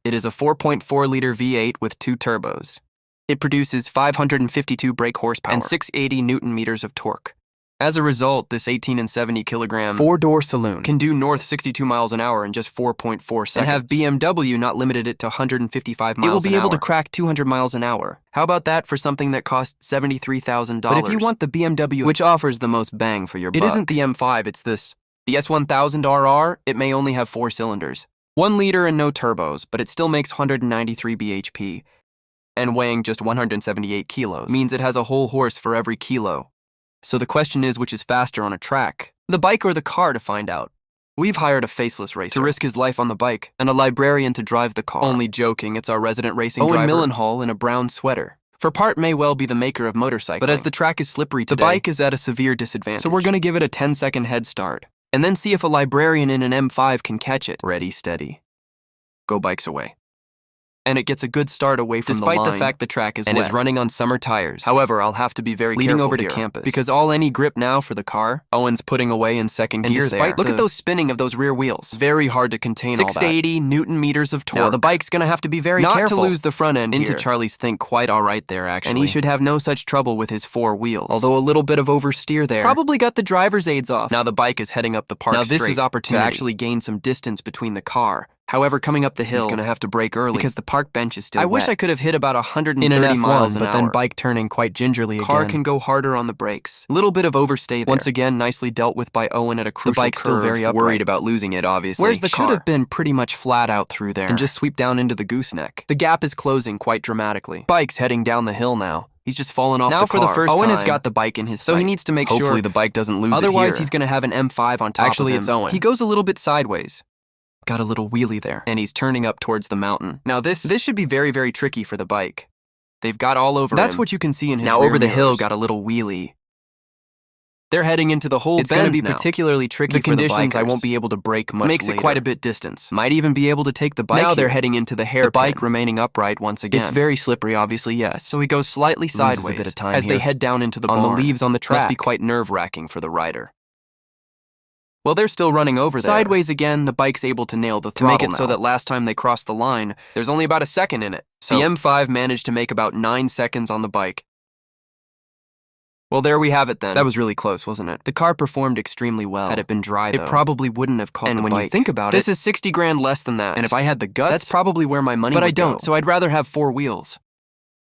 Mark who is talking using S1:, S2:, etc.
S1: It is a 4.4-liter V8 with 2 turbos. It produces 552 brake horsepower and 680 newton-meters of torque. As a result, this 18 and 70 kilogram 4-door saloon can do north 62 miles an hour in just 4.4 seconds. And have BMW not limited it to 155 miles an hour. It will be able to crack 200 miles an hour. How about that for something that costs $73,000? But if you want the BMW, which offers the most bang for your buck, it isn't the M5, it's this. The S1000RR, it may only have 4 cylinders. 1 liter and no turbos, but it still makes 193 bhp. And weighing just 178 kilos means it has a whole horse for every kilo. So the question is, which is faster on a track? The bike or the car to find out. We've hired a faceless racer to risk his life on the bike, and a librarian to drive the car. Only joking, it's our resident racing driver, Owen Millenhall, in a brown sweater. For part may well be the maker of motorcycling, but as the track is slippery today, the bike is at a severe disadvantage. So we're gonna give it a 10-second head start, and then see if a librarian in an M5 can catch it. Ready, steady. Go bikes away. And it gets a good start away from the line, despite the fact the track is wet and is running on summer tires. However, I'll have to be very careful over to campus, because all any grip now for the car, Owen's putting away in second gear there. Look at those spinning of those rear wheels. Very hard to contain all that. 680 newton-meters of torque. Now, the bike's gonna have to be very careful not to lose the front end into Charlie's think quite all right there, actually. And he should have no such trouble with his 4 wheels. Although a little bit of oversteer there. Probably got the driver's aids off. Now the bike is heading up the park straight. Now this is opportunity to actually gain some distance between the car. However, coming up the hill, he's gonna have to brake early because the park bench is still wet. I wish I could have hit about 130 miles an hour, but then bike turning quite gingerly again. Car can go harder on the brakes. Little bit of overstay there. Once again, nicely dealt with by Owen at a crucial curve. The bike's still very upright. Worried about losing it, obviously. Whereas the car should have been pretty much flat out through there and just sweep down into the gooseneck. The gap is closing quite dramatically. Bike's heading down the hill now. He's just fallen off the car. Now for the first time, Owen has got the bike in his sight, so he needs to make sure. Hopefully the bike doesn't lose it here. Otherwise, he's gonna have an M5 on top of him. Actually, it's Owen. He goes a little bit sideways. Got a little wheelie there, and he's turning up towards the mountain. Now this should be very, very tricky for the bike. They've got all over him. That's what you can see in his now over the hill, got a little wheelie. They're heading into the whole bend. It's going to be particularly tricky for the conditions. I won't be able to brake much later. Makes it quite a bit distance. Might even be able to take the bike. Now they're heading into the hairpin. The bike remaining upright once again. It's very slippery, obviously, yes. So he goes slightly sideways a bit of time as they head down into the barn. On the leaves on the track. Must be quite nerve-wracking for the rider. Well, they're still running over there. Sideways again, the bike's able to nail the throttle to make it so that last time they crossed the line, there's only about a second in it. So the M5 managed to make about 9 seconds on the bike. Well, there we have it then. That was really close, wasn't it? The car performed extremely well. Had it been dry, though, it probably wouldn't have caught the bike. And when you think about it, this is 60 grand less than that. And if I had the guts, that's probably where my money would go. But I don't, so I'd rather have 4 wheels.